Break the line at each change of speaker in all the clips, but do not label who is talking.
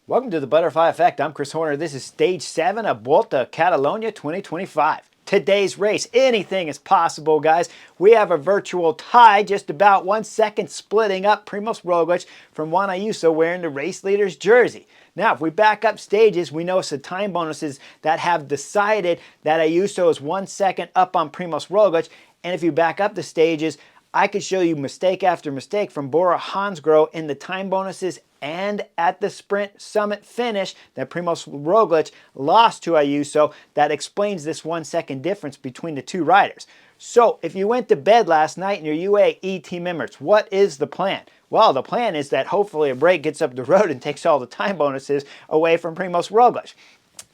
Welcome to the Butterfly Effect. I'm Chris Horner. This is Stage 7 of Vuelta a Catalunya 2025. Today's race, anything is possible, guys. We have a virtual tie, just about 1 second splitting up Primoz Roglic from Juan Ayuso wearing the race leader's jersey. Now, if we back up stages, we know some time bonuses that have decided that Ayuso is 1 second up on Primoz Roglic. And if you back up the stages, I could show you mistake after mistake from Bora Hansgrohe in the time bonuses and at the sprint summit finish that Primoz Roglic lost to Ayuso. That explains this 1 second difference between the two riders. So if you went to bed last night and your UAE team members, what is the plan? Well, the plan is that hopefully a break gets up the road and takes all the time bonuses away from Primoz Roglic.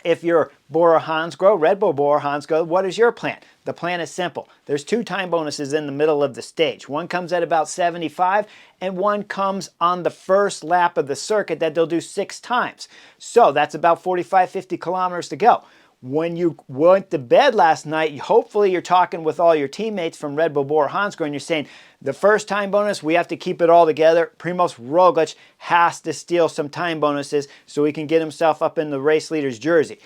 If you're Bora Hansgrohe, Red Bull Bora Hansgrohe, what is your plan? The plan is simple. There's two time bonuses in the middle of the stage. One comes at about 75 and one comes on the first lap of the circuit that they'll do 6 times. So that's about 45, 50 kilometers to go. When you went to bed last night, hopefully you're talking with all your teammates from Red Bull Bora Hansgrohe and you're saying, the first time bonus, we have to keep it all together. Primoz Roglic has to steal some time bonuses so he can get himself up in the race leader's jersey.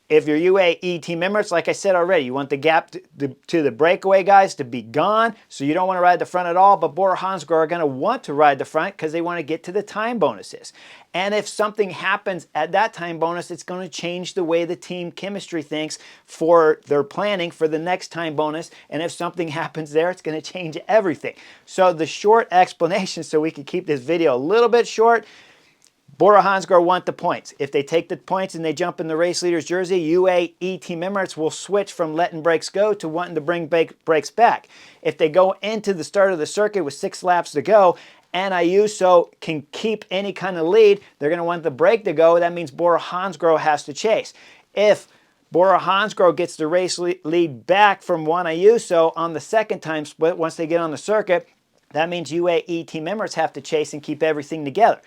If you're UAE team members, like I said already, you want the gap to the breakaway guys to be gone, so you don't want to ride the front at all, but Bora Hansgrohe are going to want to ride the front because they want to get to the time bonuses. And if something happens at that time bonus, it's going to change the way the team chemistry thinks for their planning for the next time bonus. And if something happens there, it's going to change everything. So the short explanation, so we can keep this video a little bit short, Bora Hansgrohe want the points. If they take the points and they jump in the race leader's jersey, UAE team members will switch from letting brakes go to wanting to bring brakes back. If they go into the start of the circuit with 6 laps to go and Ayuso can keep any kind of lead, they're going to want the break to go. That means Bora Hansgrohe has to chase. If Bora Hansgrohe gets the race lead back from Juan Ayuso on the second time split, once they get on the circuit, that means UAE team members have to chase and keep everything together.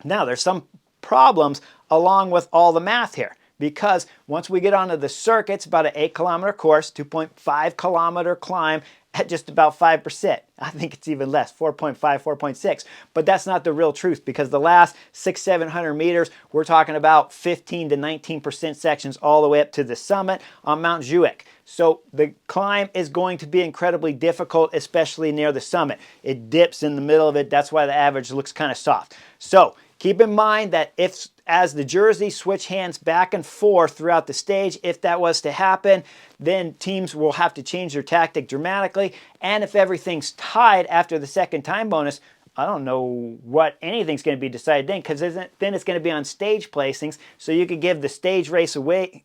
Now, there's some problems along with all the math here because once we get onto the circuit, it's about an 8-kilometer course, 2.5-kilometer climb at just about 5%. I think it's even less, 4.5, 4.6. But that's not the real truth because the last 600-700 meters, we're talking about 15 to 19% sections all the way up to the summit on Mount Juic. So the climb is going to be incredibly difficult, especially near the summit. It dips in the middle of it. That's why the average looks kind of soft. So keep in mind that if, as the jerseys switch hands back and forth throughout the stage, if that was to happen, then teams will have to change their tactic dramatically. And if everything's tied after the second time bonus, I don't know what anything's going to be decided then, because then it's going to be on stage placings. So you could give the stage race away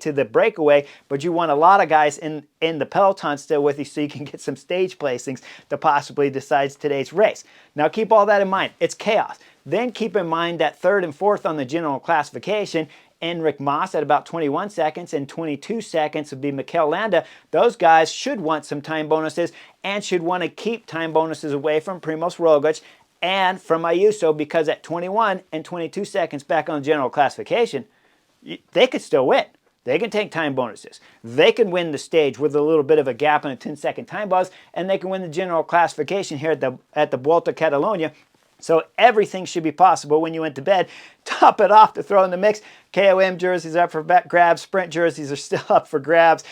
to the breakaway, but you want a lot of guys in the peloton still with you so you can get some stage placings to possibly decide today's race. Now keep all that in mind. It's chaos. Then keep in mind that 3rd and 4th on the general classification, Enric Mas at about 21 seconds and 22 seconds would be Mikel Landa. Those guys should want some time bonuses and should want to keep time bonuses away from Primoz Roglic and from Ayuso because at 21 and 22 seconds back on the general classification, they could still win. They can take time bonuses. They can win the stage with a little bit of a gap in a 10-second time bonus, and they can win the general classification here at the Vuelta a Catalunya. So everything should be possible when you went to bed. Top it off to throw in the mix. KOM jerseys are up for grabs. Sprint jerseys are still up for grabs.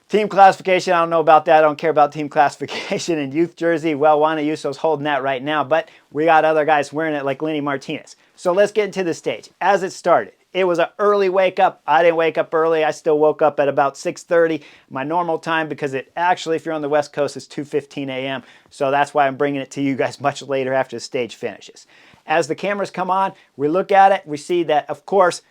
Team classification, I don't know about that. I don't care about team classification. And youth jersey, well, Juan Ayuso's holding that right now. But we got other guys wearing it like Lenny Martinez. So let's get into the stage. As it started, it was an early wake up. I didn't wake up early. I still woke up at about 6:30, my normal time, because it actually, if you're on the West Coast, it's 2:15 a.m. So that's why I'm bringing it to you guys much later after the stage finishes. As the cameras come on, we look at it. We see that, of course,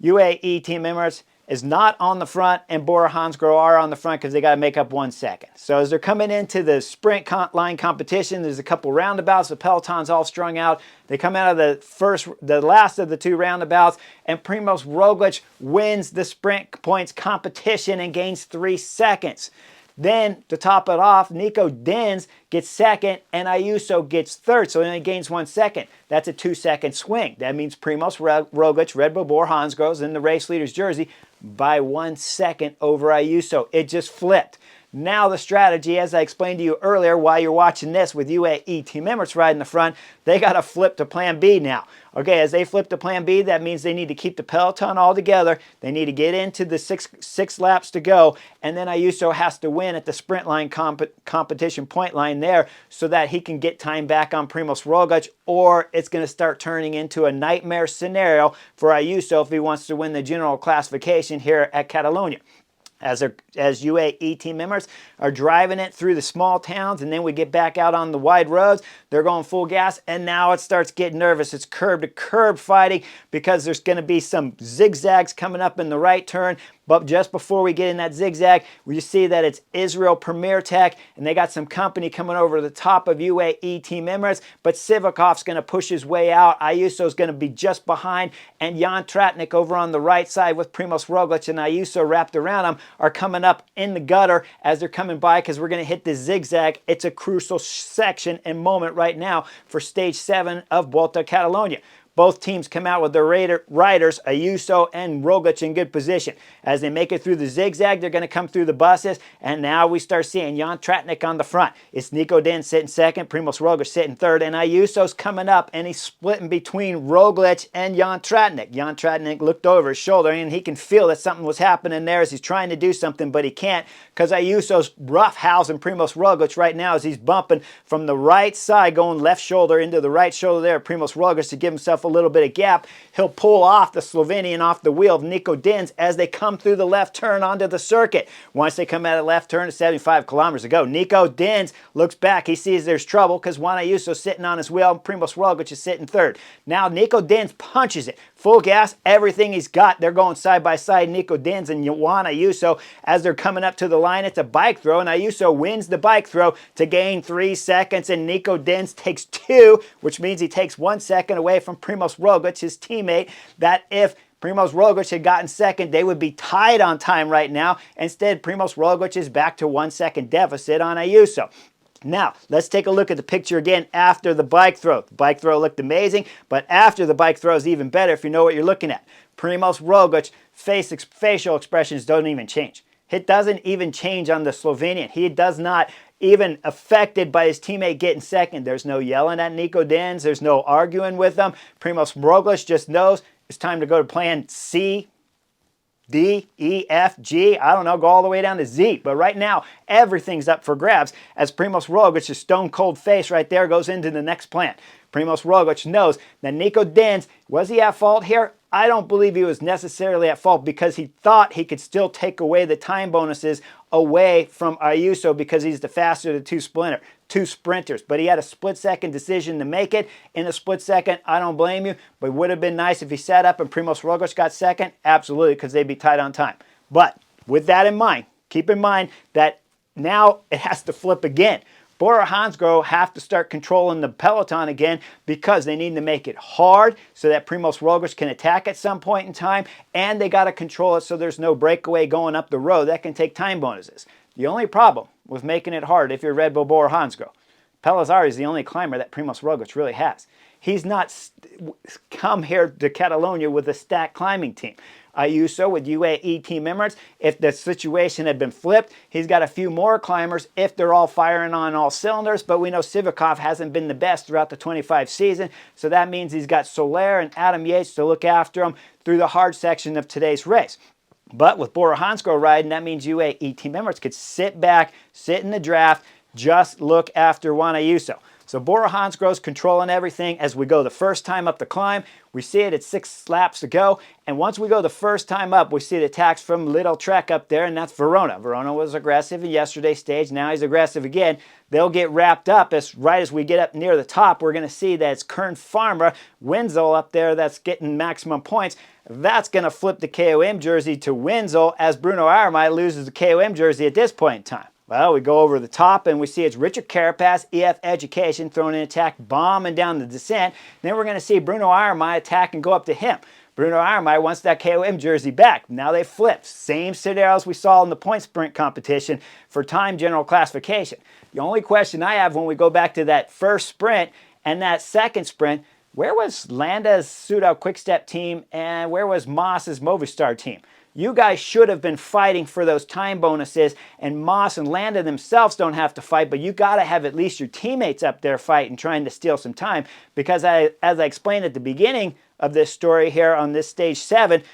UAE team members is not on the front and Bora Hansgrohe are on the front because they got to make up 1 second. So as they're coming into the sprint line competition, there's a couple roundabouts. The peloton's all strung out. They come out of the last of the 2 roundabouts, and Primoz Roglic wins the sprint points competition and gains 3 seconds. Then, to top it off, Nico Dens gets second and Ayuso gets third, so he only gains 1 second. That's a 2-second swing. That means Primoz Roglic, Red Bull Bora Hansgrohe, is in the race leader's jersey by 1 second over Ayuso. It just flipped. Now the strategy, as I explained to you earlier while you're watching this with UAE team members right in the front, they got to flip to plan B now. Okay, as they flip to plan B, that means they need to keep the peloton all together. They need to get into the six laps to go, and then Ayuso has to win at the sprint line competition point line there so that he can get time back on Primož Roglič, or it's going to start turning into a nightmare scenario for Ayuso if he wants to win the general classification here at Catalonia. As UAE team members are driving it through the small towns, and then we get back out on the wide roads, they're going full gas, and now it starts getting nervous. It's curb-to-curb fighting because there's going to be some zigzags coming up in the right turn. But just before we get in that zigzag, we see that it's Israel Premier Tech, and they got some company coming over the top of UAE team members, but Sivakov's going to push his way out. Ayuso's going to be just behind, and Jan Tratnik over on the right side with Primož Roglič and Ayuso wrapped around him are coming up in the gutter as they're coming by because we're going to hit the zigzag. It's a crucial section and moment right now for Stage 7 of Vuelta a Catalonia. Both teams come out with their riders, Ayuso and Roglič, in good position. As they make it through the zigzag, they're going to come through the buses, and now we start seeing Jan Tratnik on the front. It's Nico Dins sitting second, Primož Roglič sitting third, and Ayuso's coming up, and he's splitting between Roglič and Jan Tratnik. Jan Tratnik looked over his shoulder, and he can feel that something was happening there as he's trying to do something, but he can't because Ayuso's roughhousing Primož Roglič right now as he's bumping from the right side, going left shoulder into the right shoulder there, Primož Roglič, to give himself a little bit of gap. He'll pull off the Slovenian off the wheel of Nico Dins as they come through the left turn onto the circuit. Once they come out of the left turn, 75 kilometers to go. Nico Dins looks back. He sees there's trouble because Juan Ayuso's sitting on his wheel and Primož Roglič is sitting third. Now Nico Dins punches it. Full gas, everything he's got. They're going side by side, Nico Dins and Juan Ayuso. As they're coming up to the line, it's a bike throw, and Ayuso wins the bike throw to gain 3 seconds, and Nico Dins takes 2, which means he takes 1 second away from Primož Roglič, his teammate, that if Primož Roglič had gotten second, they would be tied on time right now. Instead, Primož Roglič is back to 1 second deficit on Ayuso. Now, let's take a look at the picture again after the bike throw. The bike throw looked amazing, but after the bike throw is even better if you know what you're looking at. Primož Roglič facial expressions don't even change. It doesn't even change on the Slovenian. He does not even affected by his teammate getting second. There's no yelling at Nico Dins. There's no arguing with him. Primož Roglič just knows it's time to go to plan C, D, E, F, G, I don't know, go all the way down to Z. But right now, everything's up for grabs as Primož Roglic's stone-cold face right there goes into the next plan. Primož Roglič knows that Nico Dins, was he at fault here? I don't believe he was necessarily at fault because he thought he could still take away the time bonuses away from Ayuso because he's the faster of the two sprinters. But he had a split-second decision to make it. In a split second, I don't blame you, but it would have been nice if he sat up and Primož Roglič got second. Absolutely, because they'd be tight on time. But with that in mind, keep in mind that now it has to flip again. Bora Hansgrohe have to start controlling the peloton again because they need to make it hard so that Primož Roglič can attack at some point in time, and they got to control it so there's no breakaway going up the road. That can take time bonuses. The only problem with making it hard if you're Red Bull Bora Hansgrohe, Pellizzari is the only climber that Primož Roglič really has. He's not come here to Catalonia with a stacked climbing team. Ayuso with UAE team members, if the situation had been flipped, he's got a few more climbers if they're all firing on all cylinders, but we know Sivakov hasn't been the best throughout the 25 season, so that means he's got Soler and Adam Yates to look after him through the hard section of today's race. But with Bora Hansgrohe riding, that means UAE team members could sit back, sit in the draft, just look after Juan Ayuso. So Bora Hansgrohe's controlling everything as we go the first time up the climb. We see it at 6 laps to go. And once we go the first time up, we see the attacks from Little Trek up there, and that's Verona. Verona was aggressive in yesterday's stage. Now he's aggressive again. They'll get wrapped up right as we get up near the top. We're going to see that it's Kern Farmer, Wenzel up there that's getting maximum points. That's going to flip the KOM jersey to Wenzel as Bruno Armai loses the KOM jersey at this point in time. Well, we go over the top and we see it's Richard Carapaz, EF Education, throwing an attack, bombing down the descent. Then we're going to see Bruno Armai attack and go up to him. Bruno Armai wants that KOM jersey back. Now they flip. Same scenarios we saw in the point sprint competition for time general classification. The only question I have when we go back to that first sprint and that second sprint, where was Landa's SHOWDOWN Quick-Step team and where was Moss's Movistar team? You guys should have been fighting for those time bonuses, and Moss and Landa themselves don't have to fight, but you got to have at least your teammates up there fighting, trying to steal some time, because as I explained at the beginning of this story here on this stage 7,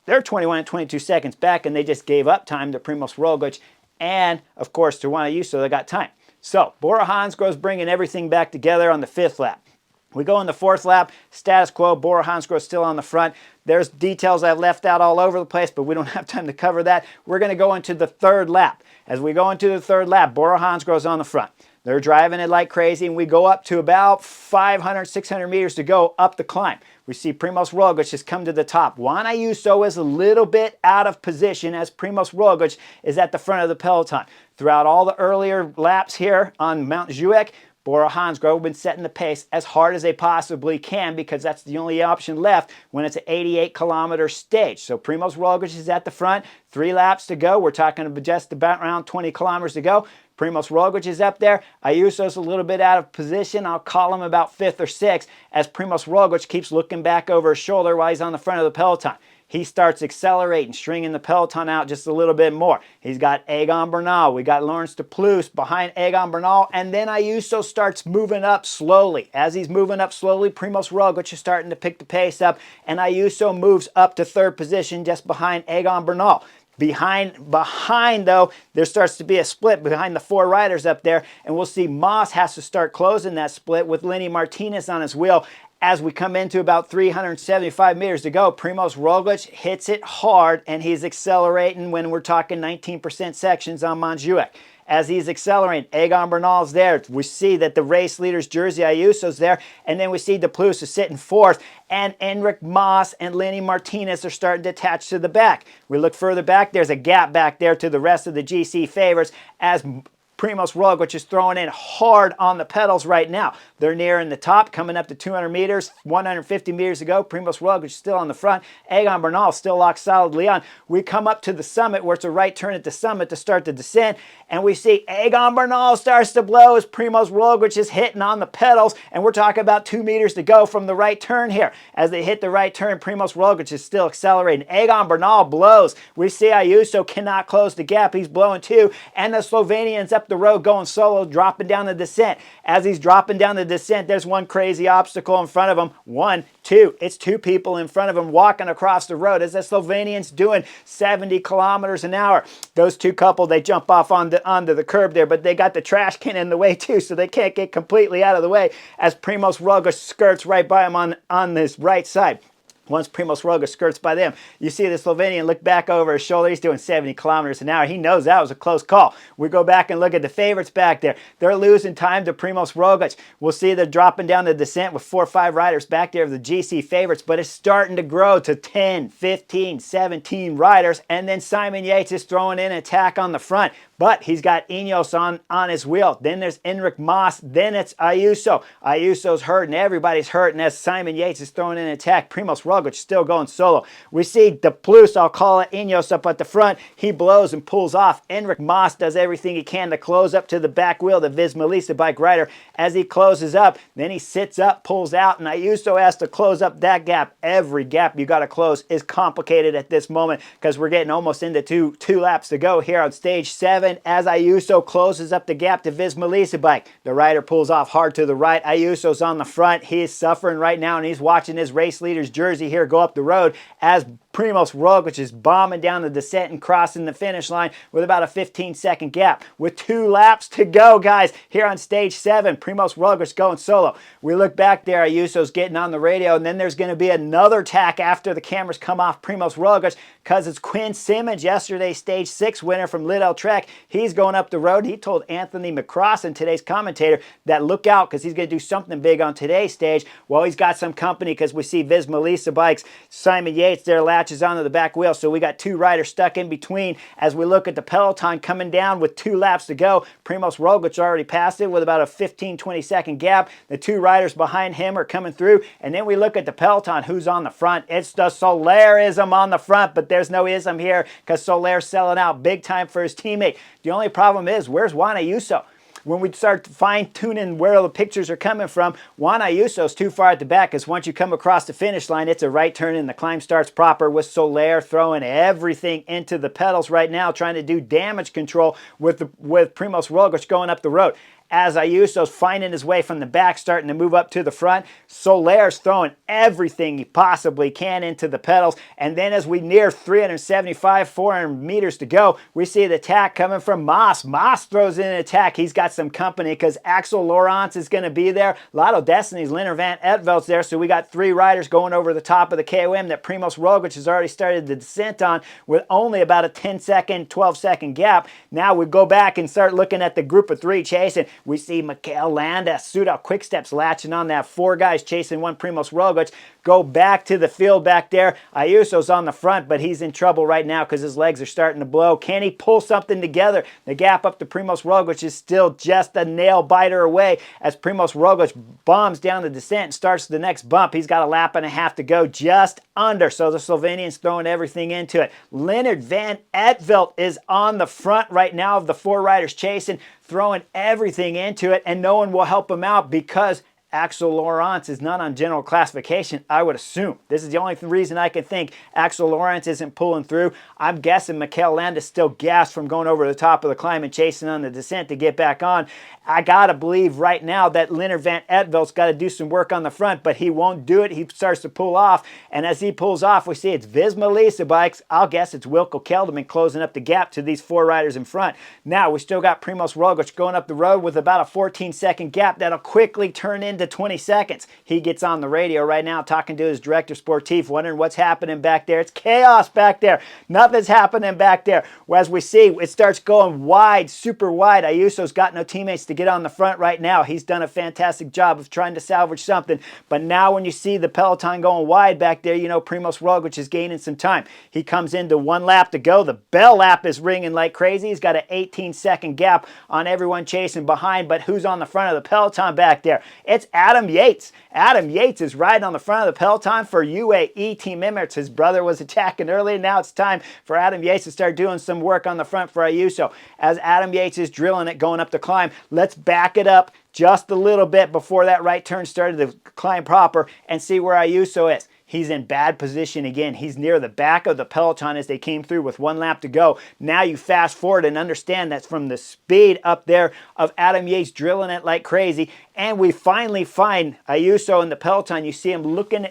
they're 21 and 22 seconds back, and they just gave up time to Primoz Roglic and, of course, to Juan Ayuso. They got time. So Bora Hansgrohe's bringing everything back together on the 5th lap. We go in the 4th lap, status quo, Bora Hansgrohe still on the front. There's details I've left out all over the place, but we don't have time to cover that. We're going to go into the 3rd lap. As we go into the 3rd lap, Bora Hansgrohe's on the front. They're driving it like crazy, and we go up to about 500, 600 meters to go up the climb. We see Primoz Roglic has come to the top. Juan Ayuso is a little bit out of position as Primoz Roglic is at the front of the peloton. Throughout all the earlier laps here on Mount Juic, Bora Hansgrohe have been setting the pace as hard as they possibly can, because that's the only option left when it's an 88-kilometer stage. So Primoz Roglic is at the front, 3 laps to go. We're talking about just about around 20 kilometers to go. Primoz Roglic is up there. Ayuso's a little bit out of position. I'll call him about 5th or 6th as Primoz Roglic keeps looking back over his shoulder while he's on the front of the peloton. He starts accelerating, stringing the peloton out just a little bit more. He's got Egan Bernal. We got Laurens de Plus behind Egan Bernal, and then Ayuso starts moving up slowly. As he's moving up slowly, Primoz Roglic is starting to pick the pace up, and Ayuso moves up to 3rd position just behind Egan Bernal. Behind though, there starts to be a split behind the 4 riders up there, and we'll see Moss has to start closing that split with Lenny Martinez on his wheel. As we come into about 375 meters to go, Primoz Roglic hits it hard, and he's accelerating when we're talking 19% sections on Montjuic. As he's accelerating, Egan Bernal's there. We see that the race leader's jersey, Ayuso's there, and then we see De Plus is sitting 4th, and Enric Mas and Lenny Martinez are starting to attach to the back. We look further back, there's a gap back there to the rest of the GC favorites as Primoz Roglic is throwing in hard on the pedals right now. They're nearing the top, coming up to 200 meters, 150 meters to go. Primoz Roglic still on the front. Egan Bernal still locked solidly on. We come up to the summit where it's a right turn at the summit to start the descent, and we see Egan Bernal starts to blow as Primoz Roglic is hitting on the pedals, and we're talking about 2 meters to go from the right turn here. As they hit the right turn, Primoz Roglic is still accelerating. Egan Bernal blows. We see Ayuso cannot close the gap. He's blowing too, and the Slovenian's up the road going solo, dropping down the descent. As he's dropping down the descent, there's one crazy obstacle in front of him. 1, 2. It's 2 people in front of him walking across the road as the Slovenian's doing 70 kilometers an hour. Those 2 couple, they jump off onto the curb there, but they got the trash can in the way too, so they can't get completely out of the way as Primoz Roglic skirts right by him on this right side. Once Primoz Roglic skirts by them, you see the Slovenian look back over his shoulder. He's doing 70 kilometers an hour. He knows that was a close call. We go back and look at the favorites back there. They're losing time to Primoz Roglic. We'll see they're dropping down the descent with 4 or 5 riders back there of the GC favorites, but it's starting to grow to 10, 15, 17 riders, and then Simon Yates is throwing in an attack on the front. But he's got Ineos on his wheel. Then there's Enric Mas. Then it's Ayuso. Ayuso's hurting. Everybody's hurting as Simon Yates is throwing in an attack. Primoz Roglic still going solo. We see De Plus, I'll call it, Ineos up at the front. He blows and pulls off. Enric Mas does everything he can to close up to the back wheel, the Visma bike rider. As he closes up, then he sits up, pulls out, and Ayuso has to close up that gap. Every gap you got to close is complicated at this moment because we're getting almost into two laps to go here on stage 7. As Ayuso closes up the gap to Visma bike, the rider pulls off hard to the right. Ayuso's on the front. He's suffering right now, and he's watching his race leader's jersey here go up the road as Primoz Roglic is bombing down the descent and crossing the finish line with about a 15-second gap. With 2 laps to go, guys, here on stage 7, Primoz Roglic going solo. We look back there, Ayuso's getting on the radio, and then there's going to be another tack after the cameras come off Primoz Roglic because it's Quinn Simmons, yesterday's stage 6 winner from Lidl Trek. He's going up the road. He told Anthony McCrossan, today's commentator, that look out because he's going to do something big on today's stage. Well, he's got some company because we see Visma bikes. Simon Yates there latches onto the back wheel, so we got 2 riders stuck in between as we look at the peloton coming down with 2 laps to go. Primoz Roglic already passed it with about a 15-20 second gap. The 2 riders behind him are coming through, and then we look at the peloton. Who's on the front? It's the Solarism on the front, but there's no ism here because Soler's selling out big time for his teammate. The only problem is, where's Juan Ayuso? when we start fine-tuning where the pictures are coming from, Juan Ayuso's too far at the back, because once you come across the finish line, it's a right turn and the climb starts proper, with Soler throwing everything into the pedals right now, trying to do damage control with Primož Roglič going up the road. As Ayuso's finding his way from the back, starting to move up to the front, Soler's throwing everything he possibly can into the pedals. And then as we near 375, 400 meters to go, we see the attack coming from Mas. Mas throws in an attack. He's got some company because Axel Laurens is going to be there. Lotto Destiny's Leonard Van Etveld's there. So we got 3 riders going over the top of the KOM that Primož Roglič has already started the descent on with only about a 10-second, 12-second gap. Now we go back and start looking at the group of 3 chasing. We see Mikel Landa, Soudal Quickstep's latching on that. 4 guys chasing one Primož Roglič. Go back to the field back there. Ayuso's on the front, but he's in trouble right now because his legs are starting to blow. Can he pull something together? The gap up to Primož Roglič is still just a nail biter away as Primož Roglič bombs down the descent and starts the next bump. He's got a lap and a half to go, just under. So the Slovenian's throwing everything into it. Leonard Van Etveld is on the front right now of the 4 riders chasing, throwing everything into it, and no one will help him out because Axel Laurens is not on general classification, I would assume. This is the only reason I can think Axel Laurens isn't pulling through. I'm guessing Mikel Landa still gassed from going over the top of the climb and chasing on the descent to get back on. I got to believe right now that Leonard Van Etveld's got to do some work on the front, but he won't do it. He starts to pull off, and as he pulls off, we see it's Visma Lease bikes. I'll guess it's Wilco Kelderman closing up the gap to these 4 riders in front. Now, we still got Primož Roglič going up the road with about a 14-second gap that'll quickly turn into 20 seconds. He gets on the radio right now talking to his director sportif, wondering what's happening back there. It's chaos back there. Nothing's happening back there. As we see, it starts going wide, super wide. Ayuso's got no teammates to get on the front right now. He's done a fantastic job of trying to salvage something. But now when you see the peloton going wide back there, you know Primož Roglič is gaining some time. He comes into 1 lap to go. The bell lap is ringing like crazy. He's got an 18-second gap on everyone chasing behind. But who's on the front of the peloton back there? It's Adam Yates. Adam Yates is riding on the front of the peloton for UAE Team Emirates. His brother was attacking early. Now it's time for Adam Yates to start doing some work on the front for Ayuso. As Adam Yates is drilling it going up the climb, let's back it up just a little bit before that right turn started to climb proper and see where Ayuso is. He's in bad position again. He's near the back of the peloton as they came through with 1 lap to go. Now you fast forward and understand that's from the speed up there of Adam Yates drilling it like crazy. And we finally find Ayuso in the peloton. You see him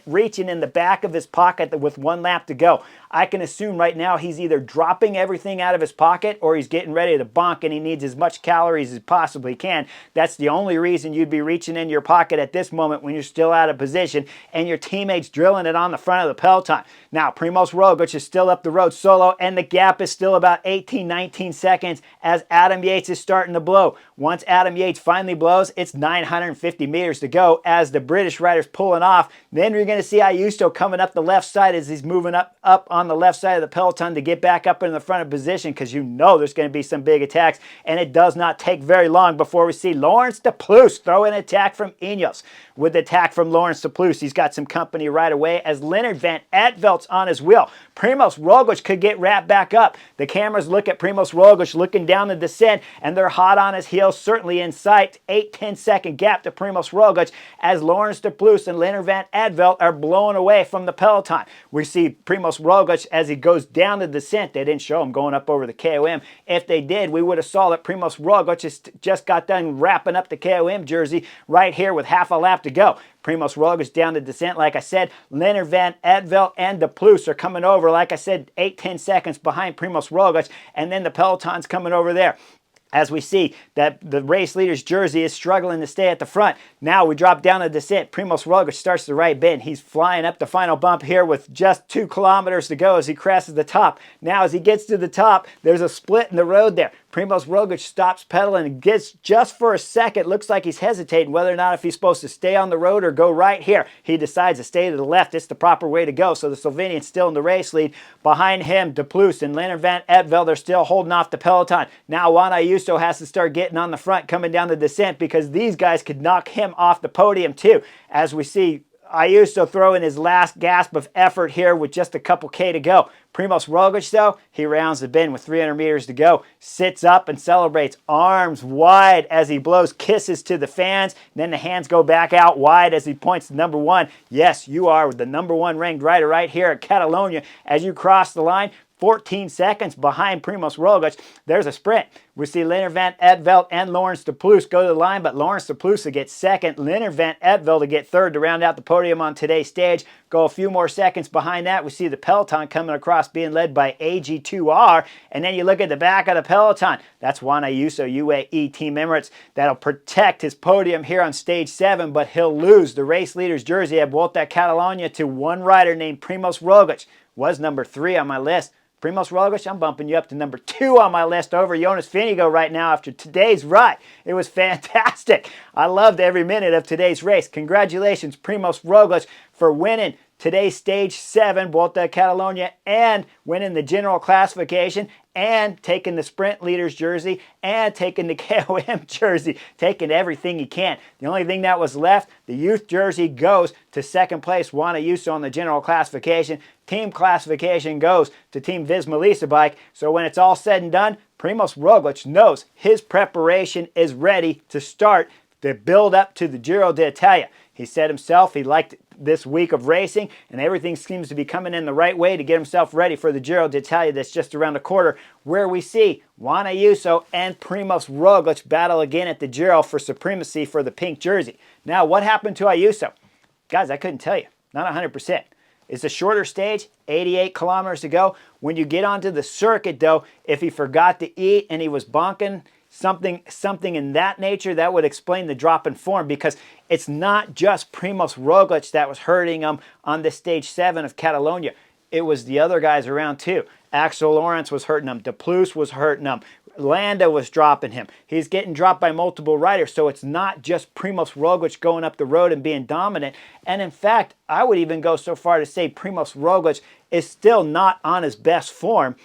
reaching in the back of his pocket with 1 lap to go. I can assume right now he's either dropping everything out of his pocket or he's getting ready to bonk and he needs as much calories as he possibly can. That's the only reason you'd be reaching in your pocket at this moment when you're still out of position and your teammate's drilling it on the front of the peloton. Now, Primož Roglič is still up the road solo and the gap is still about 18, 19 seconds as Adam Yates is starting to blow. Once Adam Yates finally blows, it's 950 meters to go as the British rider's pulling off. Then you're going to see Ayuso coming up the left side as he's moving up on the left side of the peloton to get back up in the front of position because you know there's going to be some big attacks, and it does not take very long before we see Laurens de Plus throw an attack from Ineos. With the attack from Laurens de Plus, he's got some company right away as Leonard Van Etveld's on his wheel. Primož Roglič could get wrapped back up. The cameras look at Primož Roglič looking down the descent, and they're hot on his heels, certainly in sight. 8-10 second gap to Primož Roglič as Laurens de Plus and Leonard Van Etveld are blowing away from the peloton. We see Primož Roglič as he goes down the descent. They didn't show him going up over the KOM. If they did, we would have saw that Primož Roglič just got done wrapping up the KOM jersey right here with half a lap to go. Primož Roglič down the descent, like I said. Leonard Van Etveld and de Plus are coming over, like I said, 8-10 seconds behind Primož Roglič, and then the peloton's coming over there. As we see that the race leader's jersey is struggling to stay at the front. Now we drop down the descent. Primož Roglič starts the right bend. He's flying up the final bump here with just 2 kilometers to go as he crosses the top. Now as he gets to the top, there's a split in the road there. Primož Roglič stops pedaling and gets just for a second. Looks like he's hesitating whether or not if he's supposed to stay on the road or go right here. He decides to stay to the left. It's the proper way to go. So the Slovenian's still in the race lead. Behind him, de Plus and Leonard Van Etveld are still holding off the peloton. Now Juan Ayuso has to start getting on the front coming down the descent because these guys could knock him off the podium too. As we see Ayuso throwing his last gasp of effort here with just a couple K to go. Primož Roglič, though, he rounds the bend with 300 meters to go, sits up and celebrates, arms wide as he blows kisses to the fans. Then the hands go back out wide as he points to number one. Yes, you are the number one ranked rider right here at Catalonia. As you cross the line, 14 seconds behind Primož Roglič. There's a sprint. We see Leonard van Etvelt and Laurens de Plus go to the line, but Laurens de Plus to get second. Leonard van Etvelt to get third to round out the podium on today's stage. Go a few more seconds behind that. We see the peloton coming across being led by AG2R. And then you look at the back of the peloton. That's Juan Ayuso, UAE Team Emirates. That'll protect his podium here on stage 7, but he'll lose the race leader's jersey at Vuelta a Catalonia to one rider named Primož Roglič. Was number 3 on my list. Primož Roglič, I'm bumping you up to number 2 on my list over Jonas Vingegaard right now after today's ride. It was fantastic. I loved every minute of today's race. Congratulations, Primož Roglič, for winning today's stage 7 Vuelta a Catalonia and winning the general classification and taking the sprint leader's jersey and taking the KOM jersey, taking everything he can. The only thing that was left, the youth jersey goes to second place, Juan Ayuso on the general classification. Team classification goes to Team Visma Lease Bike. So when it's all said and done, Primož Roglič knows his preparation is ready to start the build up to the Giro d'Italia. He said himself he liked this week of racing, and everything seems to be coming in the right way to get himself ready for the Giro d'Italia that's just around the corner, where we see Juan Ayuso and Primož Roglič battle again at the Giro for supremacy for the pink jersey. Now, what happened to Ayuso? Guys, I couldn't tell you. Not 100%. It's a shorter stage, 88 kilometers to go. When you get onto the circuit, though, if he forgot to eat and he was bonking, something in that nature, that would explain the drop in form, because it's not just Primož Roglič that was hurting him on this stage 7 of Catalonia. It was the other guys around too. Axel Lawrence was hurting him. De Plus was hurting him. Landa was dropping him. He's getting dropped by multiple riders, so it's not just Primož Roglič going up the road and being dominant. And in fact, I would even go so far to say Primož Roglič is still not on his best form.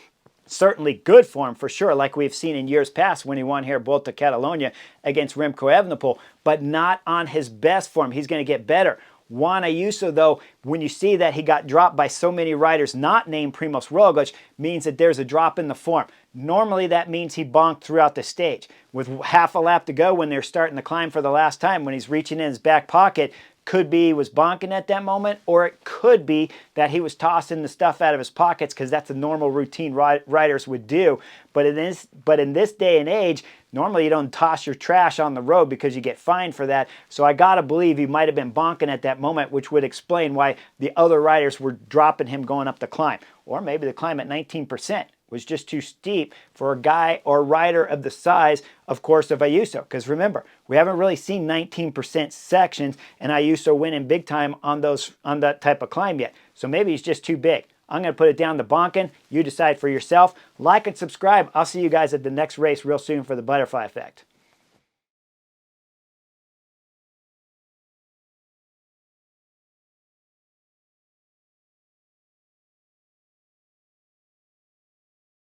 Certainly good form for sure, like we've seen in years past when he won here at Vuelta a Catalonia against Remco Evenepoel, but not on his best form. He's going to get better. Juan Ayuso, though, when you see that he got dropped by so many riders not named Primož Roglič, means that there's a drop in the form. Normally that means he bonked throughout the stage. With half a lap to go when they're starting the climb for the last time, when he's reaching in his back pocket, could be he was bonking at that moment, or it could be that he was tossing the stuff out of his pockets, because that's a normal routine riders would do. But in this day and age, normally you don't toss your trash on the road because you get fined for that. So I gotta believe he might have been bonking at that moment, which would explain why the other riders were dropping him going up the climb. Or maybe the climb at 19% was just too steep for a guy or rider of the size, of course, of Ayuso. Because remember, we haven't really seen 19% sections and Ayuso winning big time on that type of climb yet. So maybe he's just too big. I'm going to put it down to bonking. You decide for yourself. Like and subscribe. I'll see you guys at the next race real soon for the butterfly effect.